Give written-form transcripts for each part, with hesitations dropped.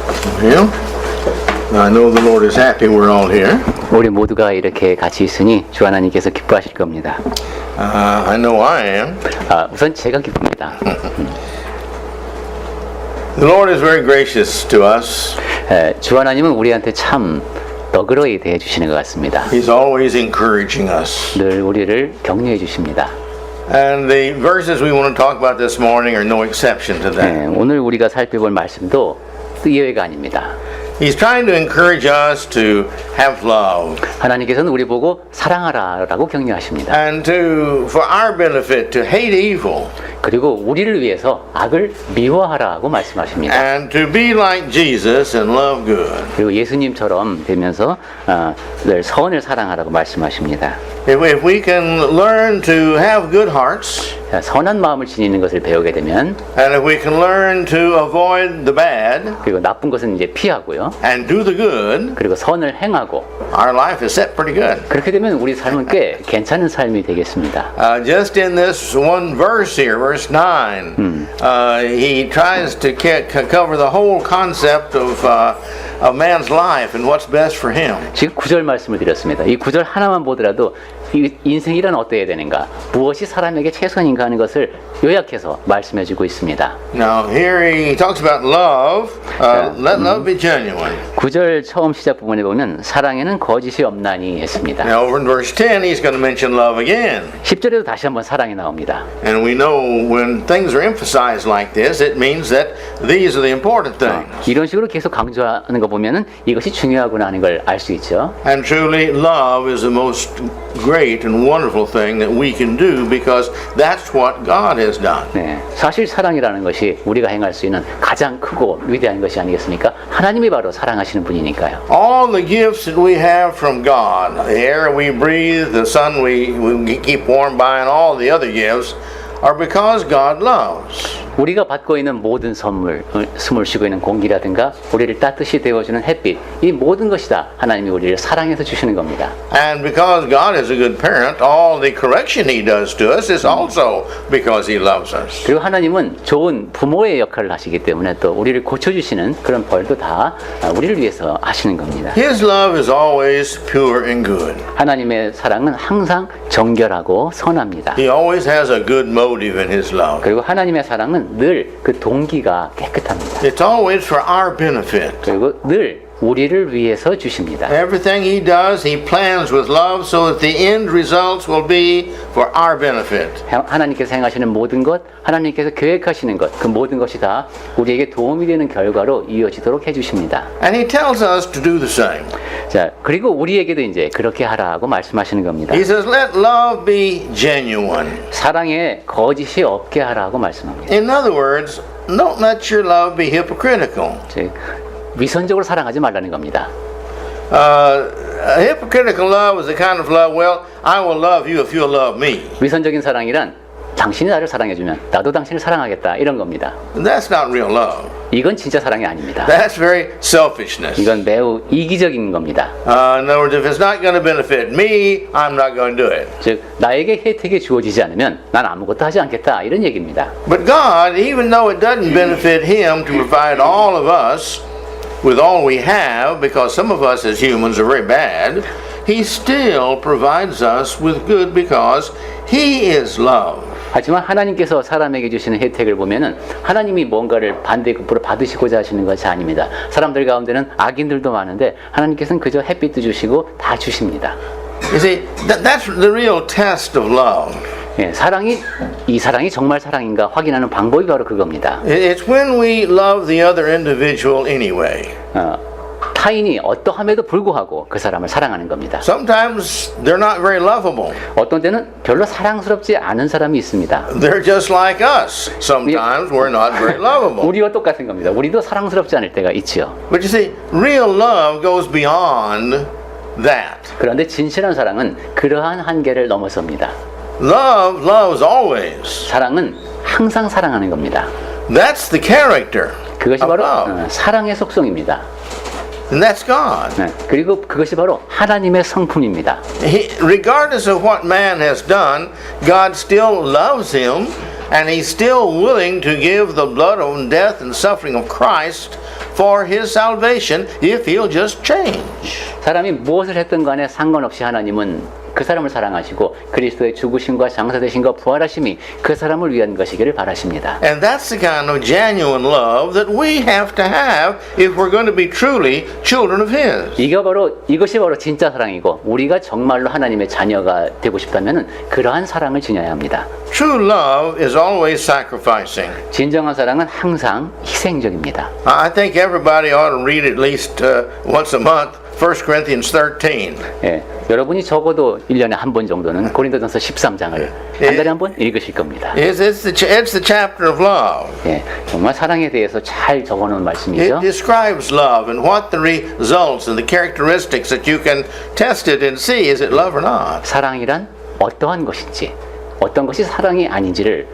Well, I know the Lord is happy we're all here. 우리 모두가 이렇게 같이 있으니 주 하나님께서 기뻐하실 겁니다. I know I am. 우선 제가 기쁩니다. The Lord is very gracious to us. 주 하나님은 우리한테 참 너그러이 대해 주시는 것 같습니다. He's always encouraging us. 늘 우리를 격려해 주십니다. And the verses we want to talk about this morning are no exception to that. 오늘 우리가 살펴볼 말씀도 또 예외가 아닙니다. He's trying to encourage us to have love 하나님께서는 우리 보고 사랑하라라고 격려하십니다. and for our benefit, to hate evil 그리고 우리를 위해서 악을 미워하라고 말씀하십니다. and to be like Jesus and love good. 그리고 예수님처럼 되면서 늘 선을 사랑하라고 말씀하십니다. If we can learn to have good hearts 선한 마음을 지니는 것을 배우게 되면 and if we can learn to avoid the bad 그리고 나쁜 것은 이제 피하고요. and do the good, 그리고 선을 행하고 our life is set pretty good. 그렇게 되면 우리 삶은 꽤 괜찮은 삶이 되겠습니다. Just in this one verse here, verse 9, he tries to cover the whole concept of man's life and what's best for him. 지금 9절 말씀을 드렸습니다. 이 9절 하나만 보더라도 이 인생이란 어떠해야 되는가, 무엇이 사람에게 최선인가 하는 것을 요약해서 말씀해주고 있습니다. Now here he talks about love. Let love be genuine. 9절 처음 시작 부분에 보면 사랑에는 거짓이 없나니 했습니다. Now over in verse 10 he's going to mention love again. 10절에도 다시 한번 사랑이 나옵니다. And we know when things are emphasized like this, it means that these are the important things. 이런 식으로 계속 강조하는 거 보면은 이것이 중요하구나 하는 걸 알 수 있죠. And truly love is the most great and wonderful thing that we can do because that's what God has done. 네, 사실 사랑이라는 것이 우리가 행할 수 있는 가장 크고 위대한 것이 아니겠습니까? 하나님이 바로 사랑하시는 분이니까요. All the gifts that we have from God, the air we breathe, the sun we keep warm by, and all the other gifts are because God loves. 우리가 받고 있는 모든 선물, 숨을 쉬고 있는 공기라든가 우리를 따뜻이 데워주는 햇빛, 이 모든 것이 다 하나님이 우리를 사랑해서 주시는 겁니다. And because God is a good parent, all the correction He does to us is also because He loves us. 그리고 하나님은 좋은 부모의 역할을 하시기 때문에 또 우리를 고쳐주시는 그런 벌도 다 우리를 위해서 하시는 겁니다. His love is always pure and good. 하나님의 사랑은 항상 정결하고 선합니다. He always has a good motive in His love. 그리고 하나님의 사랑은 늘 그 동기가 깨끗합니다. It's always for our benefit. 그리고 늘 우리를 위해서 주십니다. Everything He does, He plans with love so that the end results will be for our benefit. 하나님께서 행하시는 모든 것, 하나님께서 계획하시는 것, 그 모든 것이 다 우리에게 도움이 되는 결과로 이어지도록 해주십니다. And He tells us to do the same. 자, 그리고 우리에게도 이제 그렇게 하라고 말씀하시는 겁니다. He says, let love be genuine. 사랑에 거짓이 없게 하라고 말씀합니다. In other words, don't let your love be hypocritical. 즉, 위선적으로 사랑하지 말라는 겁니다. A hypocritical love is the kind of love, well, I will love you if you'll love me. 위선적인 사랑이란 당신이 나를 사랑해주면 나도 당신을 사랑하겠다 이런 겁니다. That's not real love. 이건 진짜 사랑이 아닙니다. That's very selfishness. 이건 매우 이기적인 겁니다. In other words, if it's not going to benefit me, I'm not going to do it. 즉, 나에게 혜택이 주어지지 않으면 난 아무것도 하지 않겠다 이런 얘기입니다. But God, even though it doesn't benefit Him to provide all of us with all we have, because some of us as humans are very bad, He still provides us with good because He is love. 하지만 하나님께서 사람에게 주시는 혜택을 보면은 하나님이 뭔가를 반대급부로 받으시고자 하시는 것이 아닙니다. 사람들 가운데는 악인들도 많은데 하나님께서는 그저 햇빛도 주시고 다 주십니다. You see, that's the real test of love. 예, 이 사랑이 정말 사랑인가 확인하는 방법이 바로 그겁니다. It's when we love the other individual anyway. 타인이 어떠함에도 불구하고 그 사람을 사랑하는 겁니다. Sometimes they're not very lovable. 어떤 때는 별로 사랑스럽지 않은 사람이 있습니다. They're just like us. Sometimes we're not very lovable. 우리와 똑같은 겁니다. 우리도 사랑스럽지 않을 때가 있지요. But you see, real love goes beyond that. 그런데 진실한 사랑은 그러한 한계를 넘어섭니다. Love loves always. 사랑은 항상 사랑하는 겁니다. That's the character 그것이 of 바로 love. 사랑의 속성입니다. And that's God. 네, 그리고 그것이 바로 하나님의 성품입니다. Regardless of what man has done, God still loves him, and He's still willing to give the blood and death and suffering of Christ for his salvation if he'll just change. 사람이 무엇을 했든 간에 상관없이 하나님은 그 사람을 사랑하시고 그리스도의 죽으심과 장사되심과 부활하심이 그 사람을 위한 것이기를 바라십니다. And that's the kind of genuine love that we have to have if we're going to be truly children of his. 이것이 바로 진짜 사랑이고 우리가 정말로 하나님의 자녀가 되고 싶다면은 그러한 사랑을 지녀야 합니다. True love is always sacrificing. 진정한 사랑은 항상 희생적입니다. I think everybody ought to read at least once a month 1 Corinthians 13. 예, 여러분이 적어도 1년에 한 번 정도는 고린도전서 13장을 한 달에 한 번 읽으실 겁니다. It's the chapter of love. 예, 정말 사랑에 대해서 잘 적어놓은 It 말씀이죠. describes love and what the results and the characteristics that you can test it and see is it love or not. 사랑이란 어떠한 것인지, 어떤 것이 사랑이 아닌지를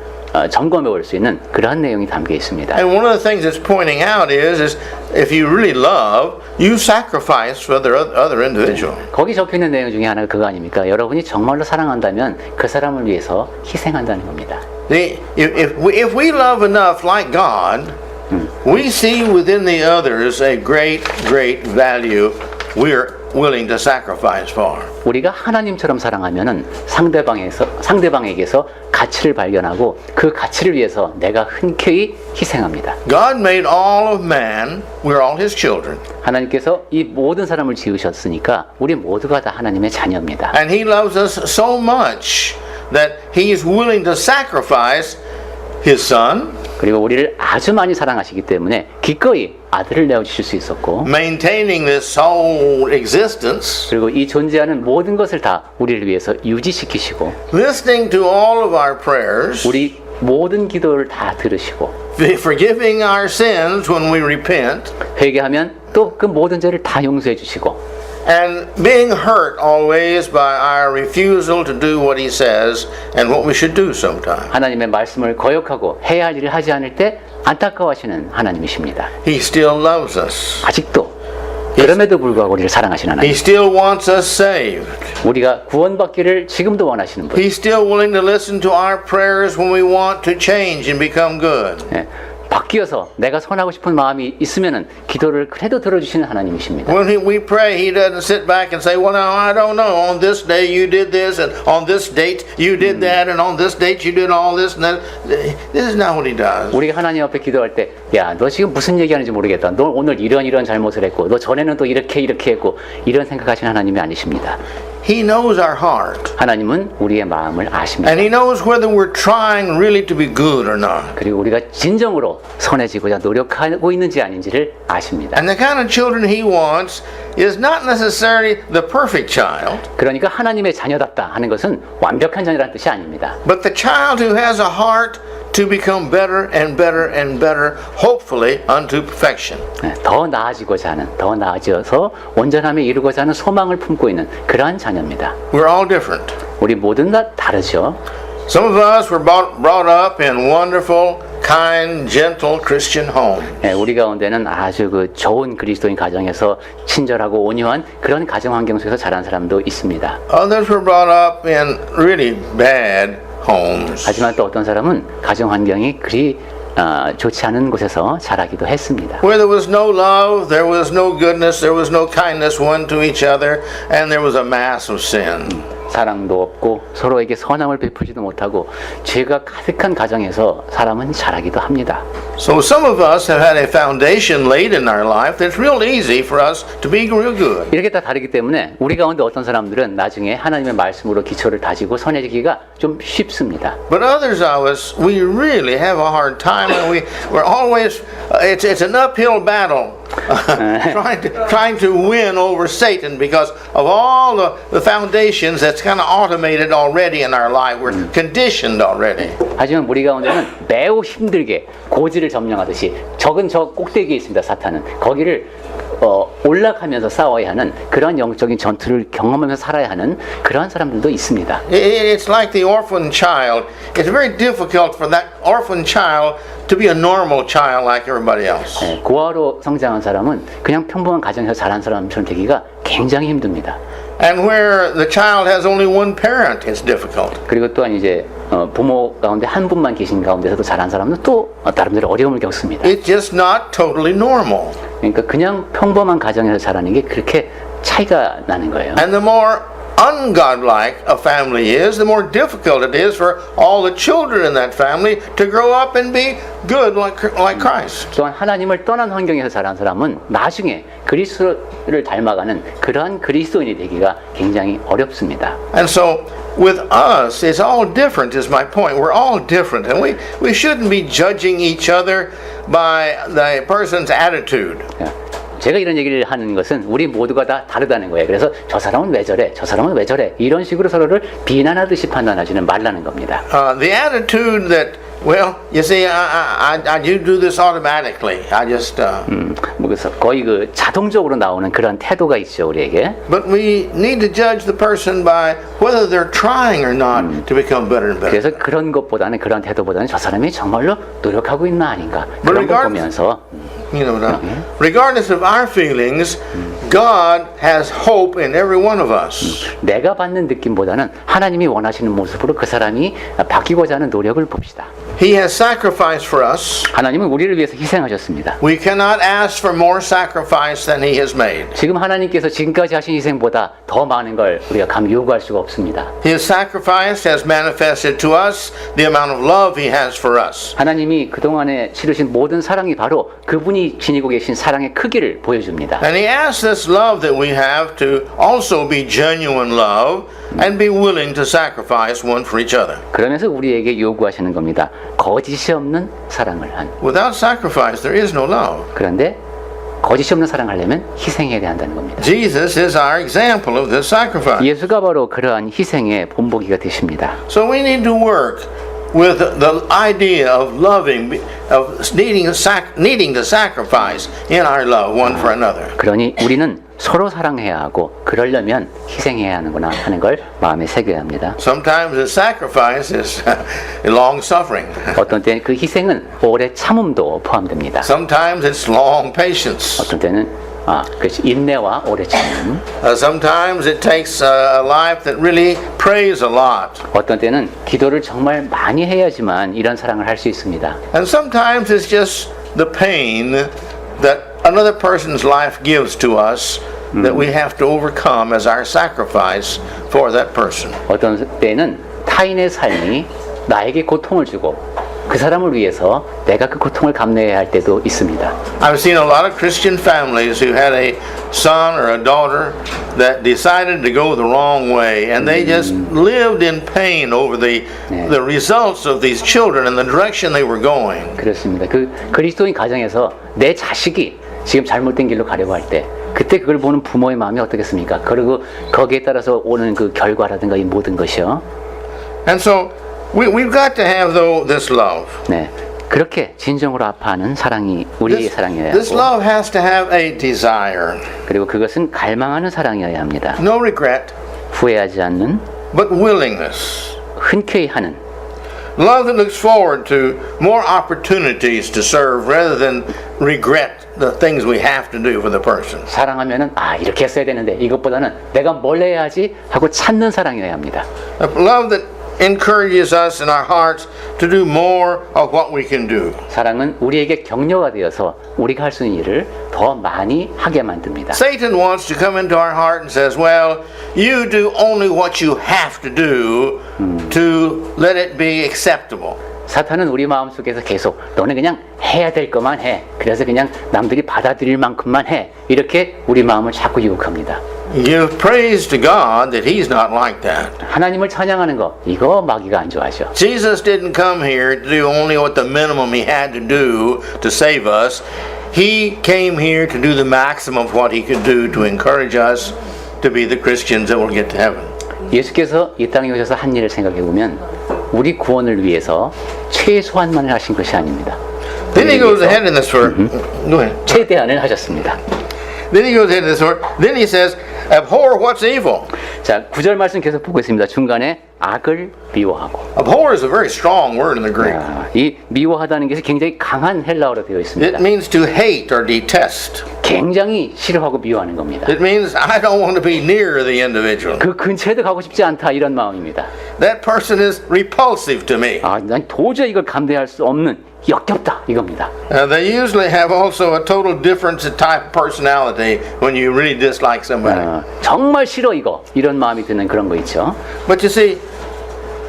점검해 볼 수 있는 그러한 내용이 담겨 있습니다. And one of the things it's pointing out is if you really love, you sacrifice for the other individual. 거기 적혀 있는 내용 중에 하나가 그거 아닙니까? 여러분이 정말로 사랑한다면 그 사람을 위해서 희생한다는 겁니다. If we love enough like God, we see within the others a great value we're willing to sacrifice for. 우리가 하나님처럼 사랑하면은 상대방에게서 가치를 발견하고 그 가치를 위해서 내가 흔쾌히 희생합니다. God made all of man. We're all his children. 하나님께서 이 모든 사람을 지으셨으니까 우리 모두가 다 하나님의 자녀입니다. And he loves us so much that he is willing to sacrifice his son, 그리고 우리를 아주 많이 사랑하시기 때문에 기꺼이 아들을 내어주실 수 있었고 maintaining this whole existence, 그리고 이 존재하는 모든 것을 다 우리를 위해서 유지시키시고 listening to all of our prayers, 우리 모든 기도를 다 들으시고 forgiving our sins when we repent, 회개하면 또 그 모든 죄를 다 용서해 주시고 and being hurt always by our refusal to do what he says and what we should do sometimes. 하나님의 말씀을 거역하고 해야 할 일을 하지 않을 때 안타까워하시는 하나님이십니다. He still loves us. 아직도 그럼에도 불구하고 우리를 사랑하시는 He 하나님, still wants us saved. 우리가 구원받기를 지금도 원하시는 분, He's still willing to listen to our prayers when we want to change and become good. 예, 바뀌어서 내가 선하고 싶은 마음이 있으면은 기도를 그래도 들어주시는 하나님이십니다. When we pray, he doesn't sit back and say, well, now, I don't know. On this day you did this, and on this date you did that, and on this date you did all this and that. This is not what he does. 우리가 하나님 앞에 기도할 때, 야, 너 지금 무슨 얘기하는지 모르겠다. 너 오늘 이런 잘못을 했고, 너 전에는 또 이렇게 했고, 이런 생각하시는 하나님이 아니십니다. He knows our heart. 하나님은 우리의 마음을 아십니다. And he knows whether we're trying really to be good or not. 그리고 우리가 진정으로 선해지고자 노력하고 있는지 아닌지를 아십니다. And the kind of children he wants is not necessarily the perfect child, 그러니까 하나님의 자녀답다 하는 것은 완벽한 자녀라는 뜻이 아닙니다. but the child who has a heart to become better and better and better, hopefully unto perfection. 더 나아지고자 하는, 더 나아져서 온전함에 이루고자 하는 소망을 품고 있는 그러한 자녀입니다. We're all different. 우리 모든 다 다르죠. Some of us were brought up in wonderful, kind, gentle Christian homes. 우리 가운데는 아주 그 좋은 그리스도인 가정에서 친절하고 온유한 그런 가정 환경 속에서 자란 사람도 있습니다. Others were brought up in really bad homes. 하지만 또 어떤 사람은 가정 환경이 그리 좋지 않은 곳에서 자라기도 했습니다. Where there was no love, there was no goodness, there was no kindness one to each other, and there was a mass of sin. 사랑도 없고 서로에게 선함을 베풀지도 못하고 죄가 가득한 가정에서 사람은 자라기도 합니다. So some of us have had a foundation laid in our life that's real easy for us to be real good. 이렇게 다 다르기 때문에 우리 가운데 어떤 사람들은 나중에 하나님의 말씀으로 기초를 다지고 선해지기가 좀 쉽습니다. But others of us, we really have a hard time, and we're always it's an uphill battle trying to win over Satan because of all the foundations that's kind of automated already in our life. We're conditioned already. 하지만 우리 가운데는 매우 힘들게 고지를 점령하듯이 적은 저 꼭대기에 있습니다. 사탄은 거기를 올라가면서 싸워야 하는 그런 영적인 전투를 경험하면서 살아야 하는 그러한 사람들도 있습니다. It's like the orphan child. It's very difficult for that orphan child to be a normal child like everybody else. 고아로 성장한 사람은 그냥 평범한 가정에서 자란 사람처럼 되기가 굉장히 힘듭니다. And where the child has only one parent, it's difficult. 그리고 또한 이제 부모 가운데 한 분만 계신 가운데서도 자란 사람은 또 나름대로 어려움을 겪습니다. It's just not totally normal. 그러니까 그냥 평범한 가정에서 자라는 게 그렇게 차이가 나는 거예요. And the more ungodlike a family is, the more difficult it is for all the children in that family to grow up and be good like Christ. 또한 하나님을 떠난 환경에서 자란 사람은 나중에 그리스도를 닮아가는 그러한 그리스도인이 되기가 굉장히 어렵습니다. And so with us, it's all different is my point. We're all different. And we shouldn't be judging each other by the person's attitude. 제가 이런 얘기를 하는 것은 우리 모두가 다 다르다는 거예요. 그래서 저 사람은 왜 저래? 저 사람은 왜 저래? 이런 식으로 서로를 비난하듯이 판단하지는 말라는 겁니다. The attitude that, well, you see, you do this automatically. I just... 그래서 거의 그 자동적으로 나오는 그런 태도가 있죠, 우리에게. But we need to judge the person by whether they're trying or not to become better and better. 그래서 그런 것보다는 그런 태도보다는 저 사람이 정말로 노력하고 있나 아닌가 그런 걸 보면서 You know, regardless of our feelings, God has hope in every one of us. 내가 받는 느낌보다는 하나님이 원하시는 모습으로 그 사람이 바뀌고자 하는 노력을 봅시다. He has sacrificed for us. 하나님은 우리를 위해서 희생하셨습니다. We cannot ask for more sacrifice than He has made. 지금 하나님께서 지금까지 하신 희생보다 더 많은 걸 우리가 감히 요구할 수가 없습니다. His sacrifice has manifested to us the amount of love He has for us. 하나님이 그동안에 치르신 모든 사랑이 바로 그분이 지니고 계신 사랑의 크기를 보여줍니다. And He asks this love that we have to also be genuine love and be willing to sacrifice one for each other. 그러면서 우리에게 요구하시는 겁니다. 거짓이 없는 사랑을 한. Without sacrifice, there is no love. 그런데 거짓이 없는 사랑을 하려면 희생해야 한다는 겁니다. Jesus is our example of this sacrifice. 예수가 바로 그러한 희생의 본보기가 되십니다. So we need to work with the idea of loving, of needing to sacrifice in our love one for another. 그러니 우리는 서로 사랑해야 하고 그러려면 희생해야 하는구나 하는 걸 마음에 새겨야 합니다. Sometimes the sacrifice is long suffering. 어떤 때는 그 희생은 오래 참음도 포함됩니다. Sometimes it's long patience. 어떤 때는 그렇지, 인내와 오래 참음. Sometimes it takes a life that really prays a lot. 어떤 때는 기도를 정말 많이 해야지만 이런 사랑을 할 수 있습니다. And sometimes it's just the pain that another person's life gives to us that we have to overcome as our sacrifice for that person. 어떤 때는 타인의 삶이 나에게 고통을 주고 그 사람을 위해서 내가 그 고통을 감내해야 할 때도 있습니다. I've seen a lot of Christian families who had a son or a daughter that decided to go the wrong way, and they just lived in pain over the results of these children and the direction they were going. 그렇습니다. 그 그리스도인 가정에서 내 자식이 지금 잘못된 길로 가려고 할 때 그때 그걸 보는 부모의 마음이 어떻겠습니까? 그리고 거기에 따라서 오는 그 결과라든가 이 모든 것이요. And so we've got to have this love. 네, 그렇게 진정으로 아파하는 사랑이 우리의 사랑이어야 This 하고 love has to have a desire. 그리고 그것은 갈망하는 사랑이어야 합니다. No regret, 후회하지 않는 but willingness. 흔쾌히 하는 Love that looks forward to more opportunities to serve rather than regret the things we have to do for the person. 사랑하면은 이렇게 했어야 되는데 이것보다는 내가 뭘 해야지 하고 찾는 사랑이어야 합니다. A love that encourages us in our hearts to do more of what we can do. 사랑은 우리에게 격려가 되어서 우리가 할 수 있는 일을 더 많이 하게 만듭니다. Satan wants to come into our heart and says, well, you do only what you have to do to let it be acceptable. 사탄은 우리 마음속에서 계속 너는 그냥 해야 될 것만 해. 그래서 그냥 남들이 받아들일 만큼만 해. 이렇게 우리 마음을 자꾸 유혹합니다. Give praise to God that He's not like that. 하나님을 찬양하는 거 이거 마귀가 안 좋아하죠. Jesus didn't come here to do only what the minimum He had to do to save us. He came here to do the maximum of what He could do to encourage us to be the Christians that will get to heaven. 예수께서 이 땅에 오셔서 한 일을 생각해 보면 우리 구원을 위해서 최소한만을 하신 것이 아닙니다. Then He goes ahead in this verse. Go ahead. 최대한을 하셨습니다. Then He goes ahead in this verse. Then He says, Abhor what's evil. 자, 9절 말씀 계속 보고 있습니다. 중간에 악을 미워하고. Abhor is a very strong word in the Greek. 이 미워하다는 것이 굉장히 강한 헬라어로 되어 있습니다. It means to hate or detest. 굉장히 싫어하고 미워하는 겁니다. It means I don't want to be near the individual. 그 근처에도 가고 싶지 않다 이런 마음입니다. That person is repulsive to me. 난 도저히 이걸 감당할 수 없는 역겹다 이겁니다. They usually have also a total different type of personality when you really dislike somebody. 정말 싫어 이거 이런 마음이 드는 그런 거 있죠. But you see,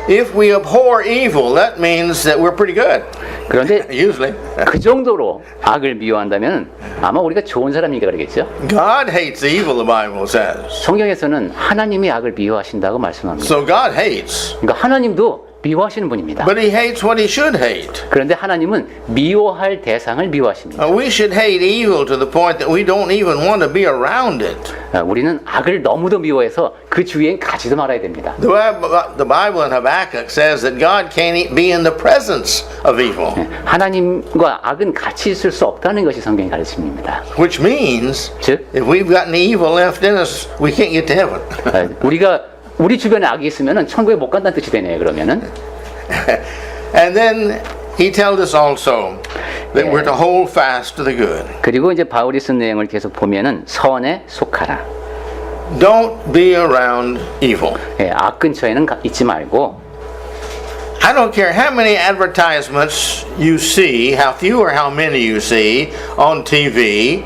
if we abhor evil, that means that we're pretty good. 그런데 Usually. 그 정도로 악을 미워한다면 아마 우리가 좋은 사람이니까 그러겠죠. God hates evil, the Bible says. 성경에서는 하나님이 악을 미워하신다고 말씀합니다. So God hates. 그러니까 하나님도 미워하시는 분입니다. But he hates what he should hate. 그런데 하나님은 미워할 대상을 미워하십니다. We should hate evil to the point that we don't even want to be around it. 우리는 악을 너무도 미워해서 그 주위엔 가지도 말아야 됩니다. The Bible in Habakkuk says that God can't be in the presence of evil. 하나님과 악은 같이 있을 수 없다는 것이 성경의 가르침입니다. Which means 즉, if we've got any evil left in us, we can't get to heaven. 우리 주변에 악이 있으면 천국에 못 간다는 뜻이 되네요. 그러면은. And then he tells us also that we're to hold fast to the good. 그리고 이제 바울이 쓴 내용을 계속 보면은 선에 속하라. Don't be around evil. 악 근처에는 있지 말고. I don't care how many advertisements you see, how few or how many you see on TV.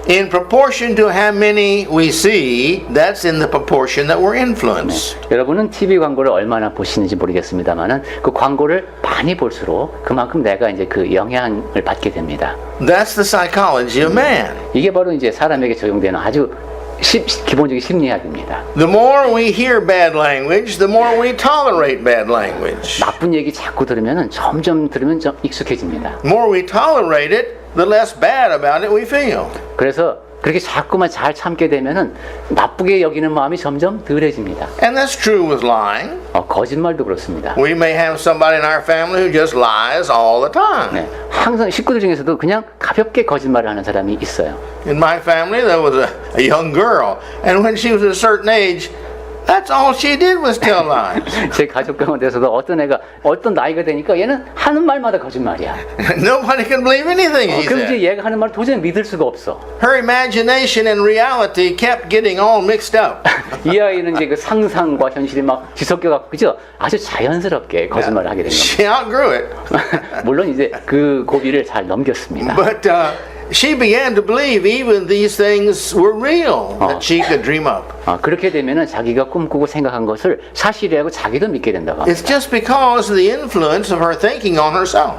In proportion to how many we see, that's in the proportion that we're influenced. 여러분은 TV 광고를 얼마나 보시는지 모르겠습니다만은 그 광고를 많이 볼수록 그만큼 내가 이제 그 영향을 받게 됩니다. That's the psychology of man. 이게 바로 이제 사람에게 적용되는 아주 기본적인 심리학입니다. The more we hear bad language, the more we tolerate bad language. 나쁜 얘기 자꾸 들으면 점점 들으면 좀 익숙해집니다. The more we tolerate it, the less bad about it we feel. 그래서 그렇게 자꾸만 잘 참게 되면은 나쁘게 여기는 마음이 점점 덜해집니다. And that's true with lying. 거짓말도 그렇습니다. We may have somebody in our family who just lies all the time. 네, 항상 식구들 중에서도 그냥 가볍게 거짓말을 하는 사람이 있어요. In my family, there was a young girl, and when she was a certain age, that's all she did was tell lies. 제 가족 가운데서도 어떤 애가 어떤 나이가 되니까 얘는 하는 말마다 거짓말이야. Nobody can believe anything he 그럼 이제 said. 얘가 하는 말 도저히 믿을 수가 없어. Her imagination and reality kept getting all mixed up. 이 아이는 이제 그 상상과 현실이 막 뒤섞여 갖고 그죠? 아주 자연스럽게 거짓말을 하게 된 겁니다. She outgrew it. 물론 이제 그 고비를 잘 넘겼습니다. But she began to believe even these things were real, that she could dream up. 그렇게 되면은 자기가 꿈꾸고 생각한 것을 사실이라고 자기도 믿게 된다고 합니다. It's just because of the influence of her thinking on herself.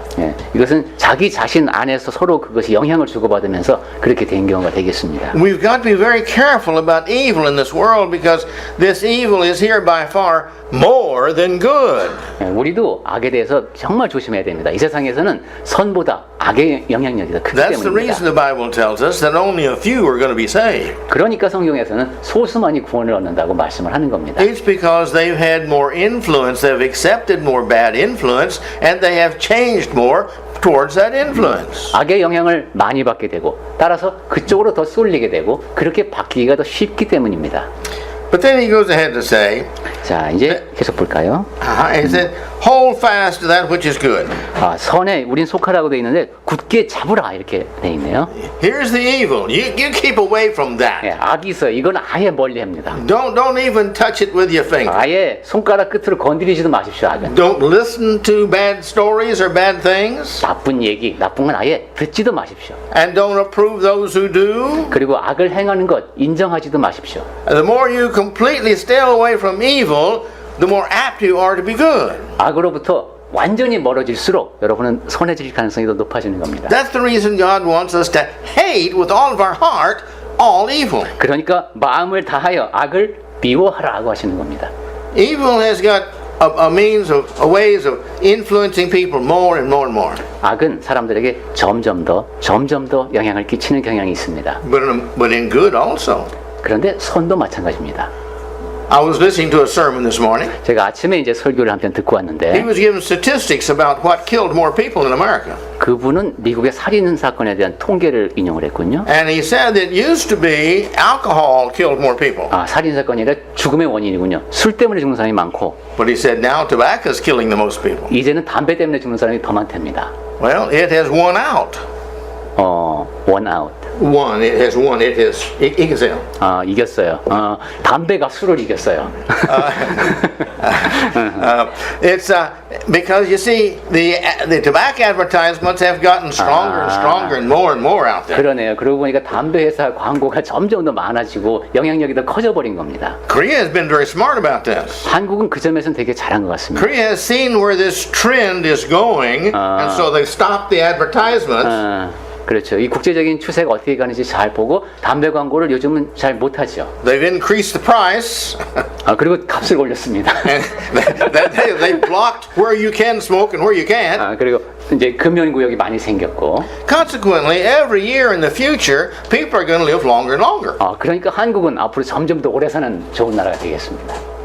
이것은 자기 자신 안에서 서로 그것이 영향을 주고받으면서 그렇게 된 경우가 되겠습니다. We've got to be very careful about evil in this world because this evil is here by far more than good. 우리도 악에 대해서 정말 조심해야 됩니다. 이 세상에서는 선보다 악의 영향력이 더 크기 That's the reason 때문입니다. the Bible tells us that only a few are going to be saved. 그러니까 성경에서는 소수만이 구원을 얻는다고 말씀을 하는 겁니다. It's because they've had more influence, they've accepted more bad influence, and they have changed more towards that influence. 악의 영향을 많이 받게 되고 따라서 그쪽으로 더 쏠리게 되고 그렇게 바뀌기가 더 쉽기 때문입니다. But then he goes ahead to say, 자, 이제 계속 볼까요? he said, hold fast to that which is good. 선에 우린 속하라고 돼 있는데 굳게 잡으라 이렇게 돼 있네요. Here's the evil. You keep away from that. 악이 있어요. 이건 아예 멀리합니다. Don't even touch it with your finger. 아예 손가락 끝으로 건드리지도 마십시오. 악은. Don't listen to bad stories or bad things. 나쁜 얘기, 나쁜 건 아예 듣지도 마십시오. And don't approve those who do. 그리고 악을 행하는 것 인정하지도 마십시오. The more you completely stay away from evil, the more apt you are to be good. 악으로부터 완전히 멀어질수록 여러분은 선해질 가능성이 더 높아지는 겁니다. That's the reason God wants us to hate with all of our heart all evil. 그러니까 마음을 다하여 악을 미워하라고 하시는 겁니다. Evil has got a means of ways of influencing people more and more and more. 악은 사람들에게 점점 더 영향을 끼치는 경향이 있습니다. But in good also. 그런데 선도 마찬가지입니다. I was listening to a sermon this morning. 제가 아침에 이제 설교를 한 편 듣고 He 왔는데 was giving statistics about what killed more people in America. 그분은 미국의 살인 사건에 대한 통계를 인용을 했군요. And he said that it used to be alcohol killed more people. 아, 살인 사건이 아니라 죽음의 원인이군요. 술 때문에 죽는 사람이 많고 But he said now tobacco is killing the most people. 이제는 담배 때문에 죽는 사람이 더 많답니다. Well, it has won out. 원 아웃. It has won. It has. 이기세요. 아, 이겼어요. 담배가 술을 이겼어요. It's because you see the tobacco advertisements have gotten stronger and stronger and more out there. 그러네요. 그러고 보니까 담배 회사 광고가 점점 더 많아지고 영향력이 더 커져버린 겁니다. Korea has been very smart about this. 한국은 그 점에서는 되게 잘한 것 같습니다. Korea has seen where this trend is going, and so they've stopped the advertisements. 그렇죠. 이 국제적인 추세가 어떻게 가는지 잘 보고 담배 광고를 요즘은 잘 못하죠. They've increased the price, 그리고 값을 올렸습니다. and they blocked where you can smoke and where you can't. 그리고 이제 금연 구역이 많이 생겼고. Consequently, every year in the future, people are going to live longer and longer. 그러니까 한국은 앞으로 점점 더 오래 사는 좋은 나라가 되겠습니다.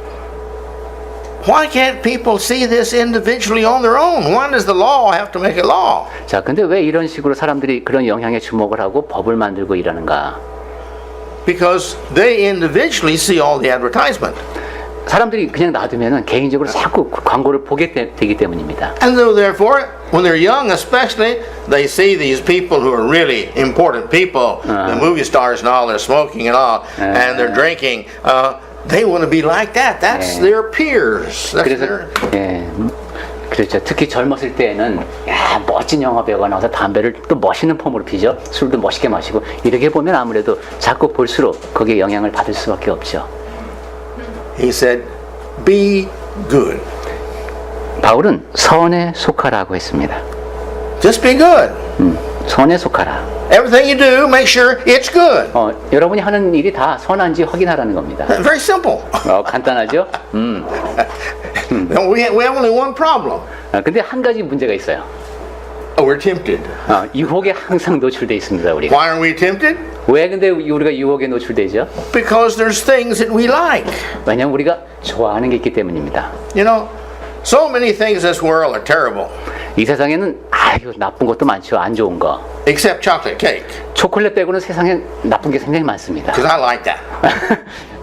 Why can't people see this individually on their own? Why does the law have to make it law? 자, 근데 왜 이런 식으로 사람들이 그런 영향에 주목을 하고 법을 만들고 이러는가? Because they individually see all the advertisement. 사람들이 그냥 놔두면은 개인적으로 자꾸 광고를 보게 되기 때문입니다. And so therefore, when they're young especially, they see these people who are really important people, the movie stars and all, they're smoking and all, and they're drinking. They want to be like that. That's their peers. That's 그래서 their... 그렇죠. 특히 젊었을 때에는 멋진 영화 배우가 나와서 담배를 또 멋있는 폼으로 피죠. 술도 멋있게 마시고 이렇게 보면 아무래도 자꾸 볼수록 거기에 영향을 받을 수밖에 없죠. He said, "Be good. 바울은 선에 속하라고 했습니다. Just be good. 선에 속하라. Everything you do, make sure it's good." 여러분이 하는 일이 다 선한지 확인하라는 겁니다. Very simple. 간단하죠? We have only one problem. 근데 한 가지 문제가 있어요. We're tempted. 유혹에 항상 노출돼 있습니다, 우리가. Why are we tempted? 왜 근데 우리가 유혹에 노출되죠? Because there's things that we like. 왜냐면 우리가 좋아하는 게 있기 때문입니다. You know, so many things in this world are terrible. 이 세상에는 나쁜 것도 많죠. 안 좋은 거. Except chocolate cake. 초콜릿 빼고는 세상에 나쁜 게 굉장히 많습니다. Because I like that.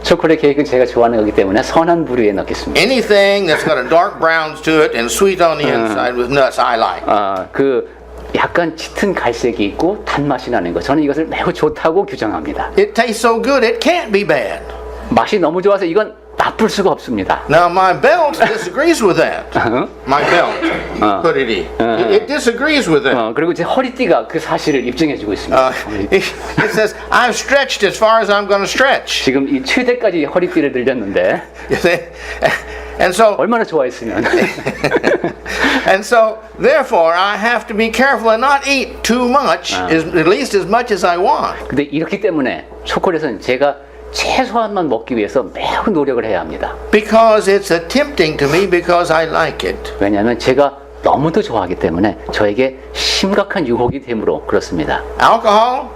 초콜릿 케이크는 제가 좋아하는 거기 때문에 선한 부류에 넣겠습니다. Anything that's got a dark brown to it and sweet on the inside with nuts, I like. 그 약간 짙은 갈색이 있고 단맛이 나는 거. 저는 이것을 매우 좋다고 규정합니다. It tastes so good, it can't be bad. 맛이 너무 좋아서 이건 나쁠 수가 없습니다. Now my belt disagrees with that. My belt, hoodie, it disagrees with that. 그리고 제 허리띠가 그 사실을 입증해주고 있습니다. It says I've stretched as far as I'm going to stretch. 지금 이 최대까지 허리띠를 늘렸는데 You see, and so 얼마나 좋아했으면. and so therefore I have to be careful and not eat too much, at least as much as I want. 근데 이렇기 때문에 초콜릿은 제가 최소한만 먹기 위해서 매우 노력을 해야 합니다. Because it's tempting to me because I like it. 왜냐하면 제가 너무도 좋아하기 때문에 저에게 심각한 유혹이 되므로 그렇습니다. Alcohol,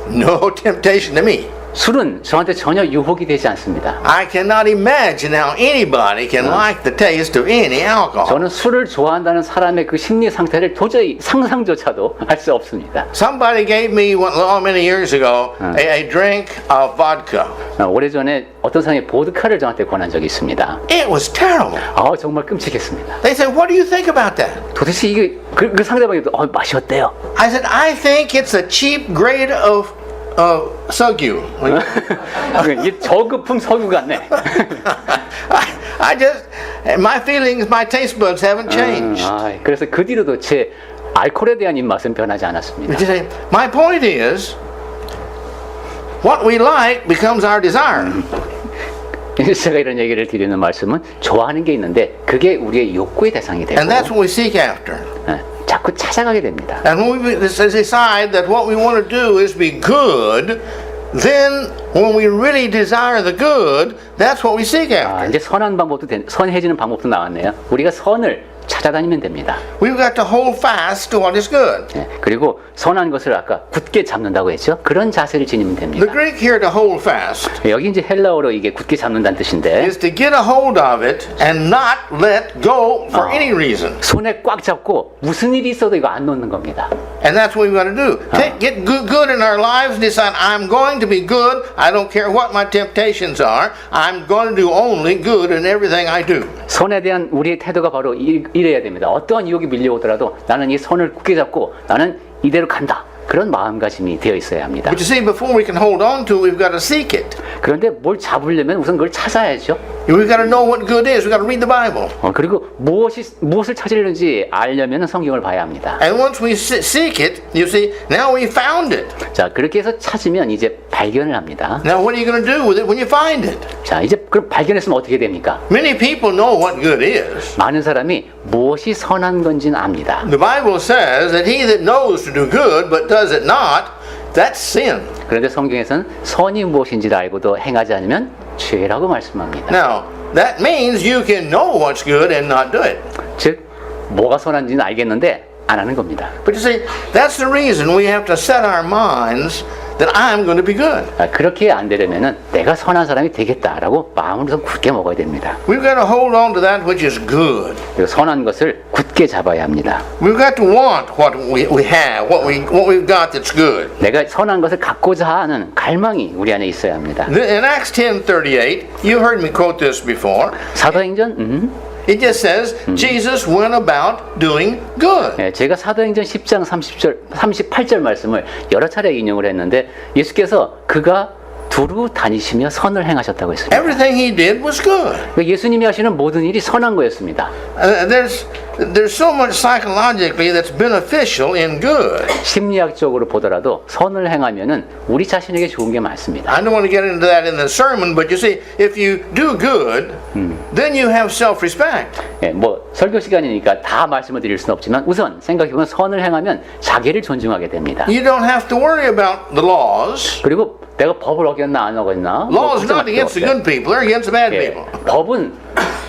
no temptation to me. 술은 저한테 전혀 유혹이 되지 않습니다. I cannot imagine how anybody can like the taste of any alcohol. 저는 술을 좋아한다는 사람의 그 심리 상태를 도저히 상상조차도 할 수 없습니다. Somebody gave me many years ago a drink of vodka. 오래전에 어떤 사람이 보드카를 저한테 권한 적이 있습니다. It was terrible. 정말 끔찍했습니다. They said, "What do you think about that?" 도대체 이게 그 상대방이 맛이 어때요? I said, "I think it's a cheap grade of 석유." 이게 저급품 석유 같네. I just, my feelings, my taste buds haven't changed. 그래서 그 뒤로도 제 알코올에 대한 입맛은 변하지 않았습니다. My point is, what we like becomes our desire. 제가 이런 얘기를 드리는 말씀은 좋아하는 게 있는데 그게 우리의 욕구의 대상이 되고 And that's what we seek after. 자꾸 찾아가게 됩니다. And when we decide that what we want to do is be good, then when we really desire the good, that's what we seek after. 이제 선한 방법도 선해지는 방법도 나왔네요. 우리가 선을 찾아다니면 됩니다. We've got to hold fast to what is good. 예, 그리고 선한 것을 아까 굳게 잡는다고 했죠. 그런 자세를 지니면 됩니다. The Greek here to hold fast 여기 이제 헬라어로 이게 굳게 잡는다는 뜻인데 is to get a hold of it and not let go for any reason. 손에 꽉 잡고 무슨 일이 있어도 이거 안 놓는 겁니다. And that's what we've got to do. Get good in our lives and decide, I'm going to be good. I don't care what my temptations are. I'm going to do only good in everything I do. 선에 대한 우리의 태도가 바로 이래야 됩니다. 어떠한 유혹이 밀려오더라도 나는 이 선을 굳게 잡고 나는 이대로 간다. 그런 마음가짐이 되어 있어야 합니다. But you see, before we can hold on to it, we've got to seek it. 그런데 뭘 잡으려면 우선 그걸 찾아야죠. We've got to know what good is. We've got to read the Bible. 그리고 무엇을 찾으려는지 알려면 성경을 봐야 합니다. And once we seek it, you see, now we found it. 자, 그렇게 해서 찾으면 이제 발견을 합니다. Now what are you going to do with it when you find it? 자, 이제 그럼 발견했으면 어떻게 됩니까? Many people know what good is. 많은 사람이 무엇이 선한 건지는 압니다. The Bible says that he that knows to do good but does it not, that's sin. 그런데 성경에서는 선이 무엇인지를 알고도 행하지 않으면 죄라고 말씀합니다. Now, that means you can know what's good and not do it. 즉, 뭐가 선한지는 알겠는데 안 하는 겁니다. But you see, that's the reason we have to set our minds that I'm going to be good. 그렇게 안 되려면은 내가 선한 사람이 되겠다라고 마음을 좀 굳게 먹어야 됩니다. We've got to hold on to that which is good. 그리고 선한 것을 굳게 잡아야 합니다. We've got to want what we have, what we've got that's good. 내가 선한 것을 갖고자 하는 갈망이 우리 안에 있어야 합니다. In Acts 10:38, you heard me quote this before. 사도행전 It just says Jesus went about doing good. 네, 제가 사도행전 10장 38절 말씀을 여러 차례 인용을 했는데 예수께서 그가 두루 다니시며 선을 행하셨다고 했습니다. Everything he did was good. 예수님이 하시는 모든 일이 선한 거였습니다. There's so much psychologically that's beneficial in good. 심리학적으로 보더라도 선을 행하면은 우리 자신에게 좋은 게 많습니다. I don't want to get into that in the sermon, but you see, if you do good, then you have self-respect. 예, 뭐 설교 시간이니까 다 말씀을 드릴 수는 없지만 우선 생각해보면 선을 행하면 자기를 존중하게 됩니다. You don't have to worry about the laws. 그리고 내가 법을 어겼나 안 어겼나? Laws are not against the good people; they're against the bad 예, people. 법은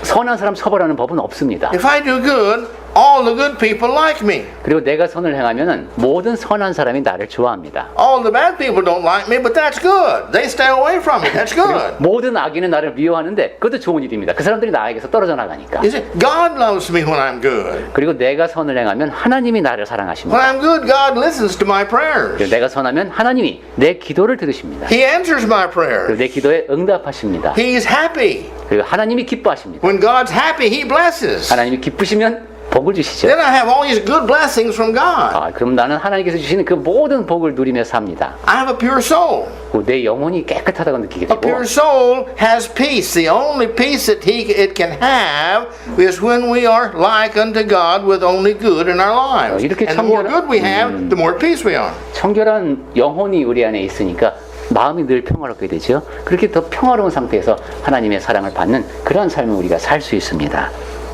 선한 사람 처벌하는 법은 없습니다. If I do good, all the good people like me. 그리고 내가 선을 행하면은 모든 선한 사람이 나를 좋아합니다. All the bad people don't like me, but that's good. They stay away from me. That's good. 모든 악인은 나를 미워하는데 그것도 좋은 일입니다. 그 사람들이 나에게서 떨어져 나가니까. You see, God loves me when I'm good. 그리고 내가 선을 행하면 하나님이 나를 사랑하십니다. When I'm good, God listens to my 그리고 prayers. 내가 선하면 하나님이 내 기도를 들으십니다. He answers my 그리고 prayers. 내 기도에 응답하십니다. He's happy. 그리고 하나님이 기뻐하십니다. When God's happy, He blesses. 하나님이 기쁘시면 복을 주시죠. Then I have all these good blessings from God. 그럼 나는 하나님께서 주시는 그 모든 복을 누리며 삽니다. I have a pure soul. 그리고 내 영혼이 깨끗하다고 느끼게 A 되고 pure soul has peace. The only peace that it can have is when we are like unto God with only good in our lives. 이렇게 And the more 청결한- good we have, the more peace we are. 청결한 영혼이 우리 안에 있으니까 마음이 늘 평화롭게 되죠. 그렇게 더 평화로운 상태에서 하나님의 사랑을 받는 그런 삶을 우리가 살 수 있습니다.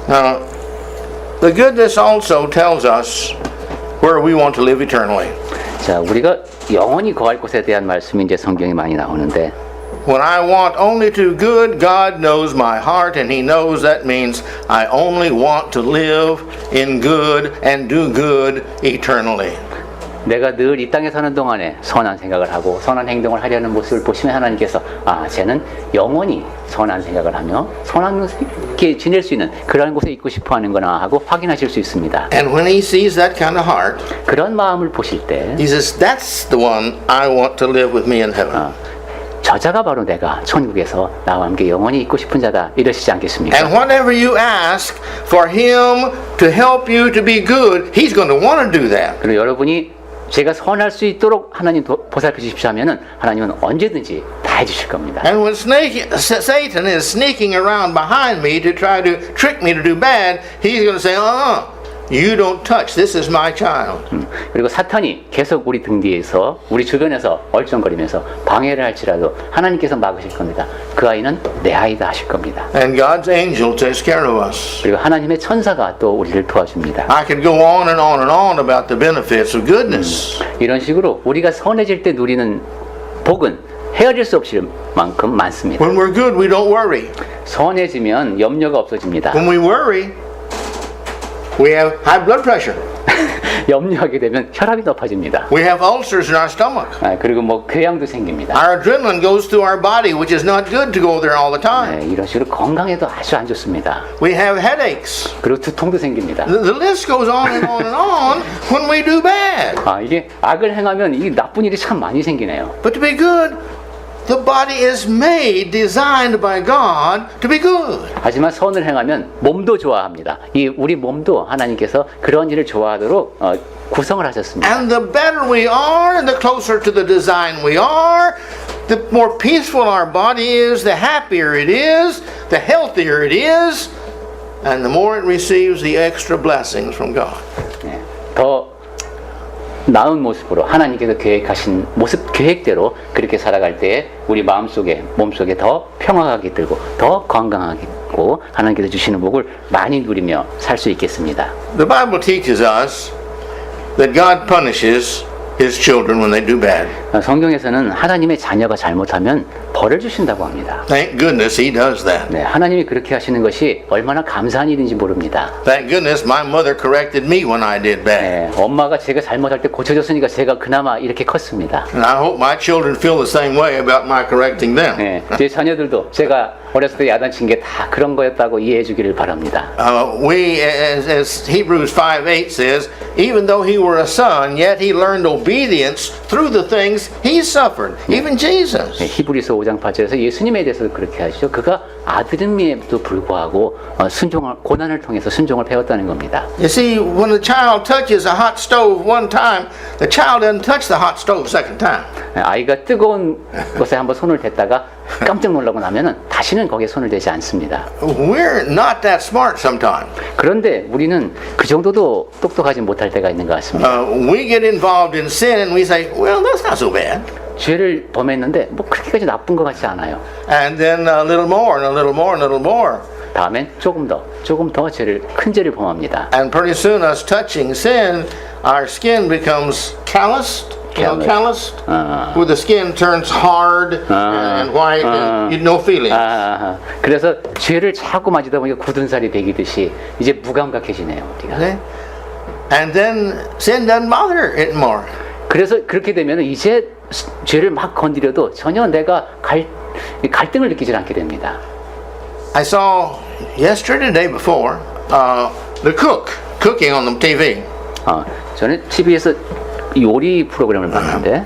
Now, the goodness also tells us where we want to live eternally. 자, 우리가 영원히 거할 곳에 대한 말씀이 이제 성경에 많이 나오는데 When I want only to do good, God knows my heart, and He knows that means I only want to live in good and do good eternally. 내가 늘 이 땅에 사는 동안에 선한 생각을 하고 선한 행동을 하려는 모습을 보시면 하나님께서 쟤는 영원히 선한 생각을 하며 선하게 지낼 수 있는 그런 곳에 있고 싶어 하는구나 하고 확인하실 수 있습니다. And when He sees that kind of heart, 그런 마음을 보실 때 He says, that's the one I want to live with me in heaven. 저자가 바로 내가 천국에서 나와 함께 영원히 있고 싶은 자다 이러시지 않겠습니까? And whatever you ask for Him to help you to be good, He's going to want to do that. 그리고 여러분이 제가 선할 수 있도록 하나님 보살펴 주십시오 하면은 하나님은 언제든지 다 해주실 겁니다. And when Satan is sneaking around behind me to try to trick me to do bad, he's going to say, you don't touch. This is my child. 그리고 사탄이 계속 우리 등 뒤에서 우리 주변에서 얼쩡거리면서 방해를 할지라도 하나님께서 막으실 겁니다. 그 아이는 내 아이다 하실 겁니다. And God's angel takes care of us. 그리고 하나님의 천사가 또 우리를 도와줍니다. I could go on and on and on about the benefits of goodness. 이런 식으로 우리가 선해질 때 누리는 복은 헤아릴 수 없을 만큼 많습니다. When we're good, we don't worry. 선해지면 염려가 없어집니다. When we worry, We have high blood pressure. 염려하게 되면 혈압이 높아집니다. We have ulcers in our stomach. 그리고 뭐 궤양도 생깁니다. Our adrenaline goes through our body, which is not good to go there all the time. 이런 식으로 건강에도 아주 안 좋습니다. We have headaches. 그리고 두통도 생깁니다. The list goes on and on and on when we do bad. 이게 악을 행하면 이 나쁜 일이 참 많이 생기네요. But to be good, the body is made, designed by God to be good. 하지만 선을 행하면 몸도 좋아합니다. 이 우리 몸도 하나님께서 그런 일을 좋아하도록 구성을 하셨습니다. And the better we are, and the closer to the design we are, the more peaceful our body is, the happier it is, the healthier it is, and the more it receives the extra blessings from God. 네, 더 나은 모습으로 하나님께서 계획하신 모습 계획대로 그렇게 살아갈 때에 우리 마음속에 몸속에 더 평화가 깃들고 더 건강하고 하나님께서 주시는 복을 많이 누리며 살 수 있겠습니다. The Bible teaches us that God punishes His children when they do bad. 성경에서는 하나님의 자녀가 잘못하면 벌을 주신다고 합니다. Thank goodness He does that. 네, 하나님이 그렇게 하시는 것이 얼마나 감사한 일인지 모릅니다. Thank goodness my mother corrected me when I did bad. 네, 엄마가 제가 잘못할 때 고쳐줬으니까 제가 그나마 이렇게 컸습니다. And I hope my children feel the same way about my correcting them. 네, 제 자녀들도 제가 어렸을 때 야단친 게 다 그런 거였다고 이해해 주기를 바랍니다. We, as Hebrews 5:8 says, even though he were a son, yet he learned obedience through the things he suffered. Even Jesus. 네, 히브리서 5장 8절에서 예수님에 대해서 그렇게 하시죠. 그가 아들임에도 불구하고 순종을 고난을 통해서 순종을 배웠다는 겁니다. You see, when a child touches a hot stove one time, the child doesn't touch the hot stove a second time. 네, 아이가 뜨거운 것에 한번 손을 댔다가 깜짝 놀라고 나면은 다시는 거기에 손을 대지 않습니다. We're not that smart sometimes. 그런데 우리는 그 정도도 똑똑하지 못할 때가 있는 것 같습니다. We get involved in sin and we say, well, that's not so bad. 죄를 범했는데 뭐 그렇게까지 나쁜 것 같지 않아요. And then a little more and a little more and a little more. 다음엔 조금 더 죄를 큰 죄를 범합니다. And pretty soon us touching sin, our skin becomes calloused. Calloused, where the skin turns hard and white, and you no feeling. 그래서 죄를 자꾸 만지다 보니까 굳은 살이 배기듯이 이제 무감각해지네요, 우리가. Okay? And then sin doesn't bother it more. 그래서 그렇게 되면 이제 죄를 막 건드려도 전혀 내가 갈등을 느끼지 않게 됩니다. I saw yesterday, the day before, the cook cooking on the TV. 저는 TV에서 요리 프로그램을 봤는데,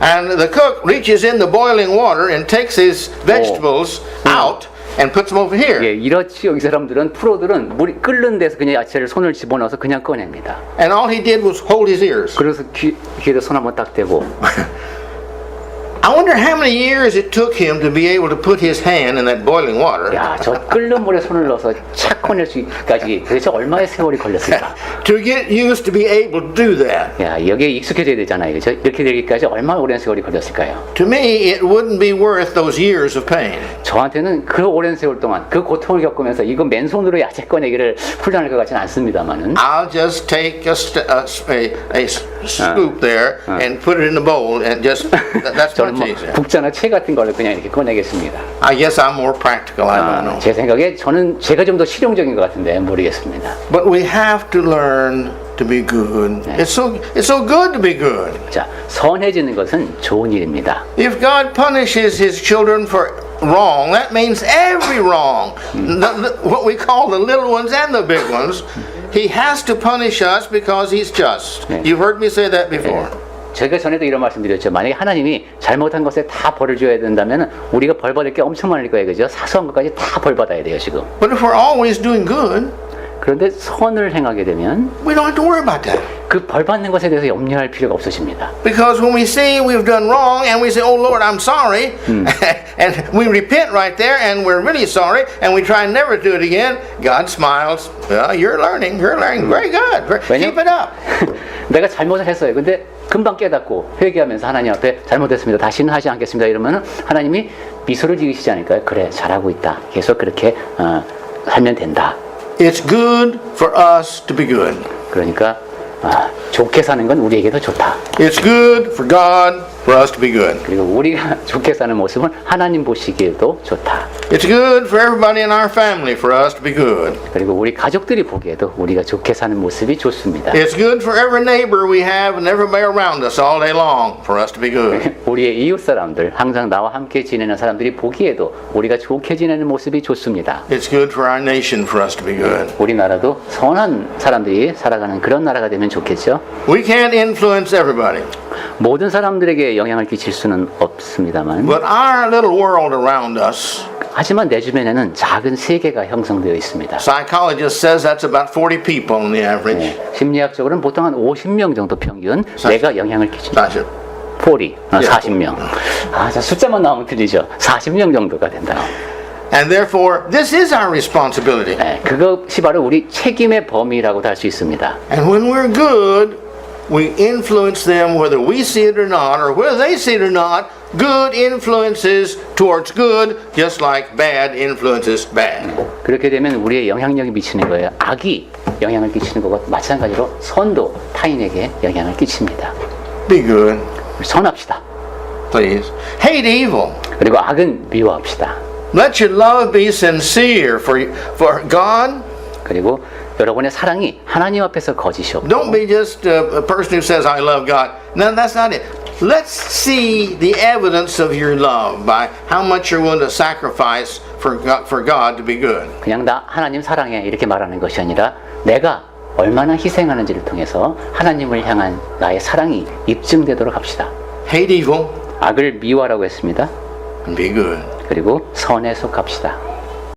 And the cook reaches in the boiling water and takes his vegetables out and puts them over here. 예, 이렇지 여기 사람들은 프로들은 물이 끓는 데서 그냥 야채를 손을 집어넣어서 그냥 꺼냅니다. And all he did was hold his ears. 그래서 귀에다 손 한번 딱 대고. I wonder how many years it took him to be able to put his hand in that boiling water. 야, 저 끓는 물에 손을 넣어서 착 꺼낼 수까지 도대체 얼마의 세월이 걸렸을까? To get used to be able to do that. 야, 여기에 익숙해져야 되잖아요. 그죠? 이렇게 되기까지 얼마나 오랜 세월이 걸렸을까요? To me, it wouldn't be worth those years of pain. 저한테는 그 오랜 세월 동안 그 고통을 겪으면서 이거 맨손으로 야채 꺼내기를 훈련할 것 같지는 않습니다만은. I'll just take a scoop there and put it in the bowl and just that's 저는 much 뭐 easier. 국자나 채 같은 걸로 그냥 이렇게 꺼내겠습니다. I guess I'm more practical. I don't know. 제 생각에 제가 좀 더 실용적인 것 같은데 모르겠습니다. But we have to learn to be good. It's so good to be good. 자, 선해지는 것은 좋은 일입니다. If God punishes His children for wrong, that means every wrong. What we call the little ones and the big ones. He has to punish us because He's just. You've heard me say that before. 제가 전에도 이런 말씀드렸죠. 만약에 하나님이 잘못한 것에 다 벌을 줘야 된다면 우리가 벌 받을 게 엄청 많을 거예요. 그죠? 사소한 것까지 다 벌 받아야 돼요, 지금. But if we're always doing good, 그런데 선을 행하게 되면 we don't have to worry about that. 그 벌 받는 것에 대해서 염려할 필요가 없으십니다. Because when we see we've done wrong and we say, oh Lord, I'm sorry, and we repent right there and we're really sorry and we try never to do it again, God smiles. Well, you're learning. Very good. Keep it up. 내가 잘못을 했어요. 근데 금방 깨닫고 회개하면서 하나님 앞에 잘못했습니다. 다시는 하지 않겠습니다. 이러면 하나님이 미소를 지으시지 않을까요? 그래, 잘하고 있다. 계속 그렇게 하면 된다. It's good for us to be good. 그러니까 좋게 사는 건 우리에게도 좋다. It's good for God for us to be good. 그리고 우리가 좋게 사는 모습은 하나님 보시기에도 좋다. It's good for everybody in our family for us to be good. 그리고 우리 가족들이 보기에도 우리가 좋게 사는 모습이 좋습니다. It's good for every neighbor we have and everybody around us all day long for us to be good. 우리의 이웃 사람들, 항상 나와 함께 지내는 사람들이 보기에도 우리가 좋게 지내는 모습이 좋습니다. It's good for our nation for us to be good. 우리나라도 선한 사람들이 살아가는 그런 나라가 되면 좋겠죠. We can't influence everybody, 모든 사람들에게 영향을 끼칠 수는 없습니다만, but our little world around us, 하지만 내 주변에는 작은 세계가 형성되어 있습니다. psychologist says that's about 40 people on the average. 심리학적으로는 보통 한 50명 정도 평균 내가 영향을 끼친다. 40. 40명. 자, 숫자만 나오면 틀리죠. 40명 정도가 된다. And therefore, this is our responsibility. 그것이 바로 우리 책임의 범위라고도 할 수 있습니다. And when we're good, we influence them whether we see it or not, or whether they see it or not. Good influences towards good, just like bad influences bad. 그렇게 되면 우리의 영향력이 미치는 거예요. 악이 영향을 끼치는 것과 마찬가지로 선도 타인에게 영향을 끼칩니다. Be good, 선합시다. please. Hate evil. 그리고 악은 미워합시다. Let your love be sincere for God. 그리고 여러분의 사랑이 하나님 앞에서 거짓이 없고, Don't be just a person who says, I love God. No, that's not it. Let's see the evidence of your love by how much you're willing to sacrifice for God to be good. 그냥 나 하나님 사랑해 이렇게 말하는 것이 아니라 내가 얼마나 희생하는지를 통해서 하나님을 향한 나의 사랑이 입증되도록 합시다. Hate evil 악을 미워하라고 했습니다. and be good. 그리고 선에 속합시다.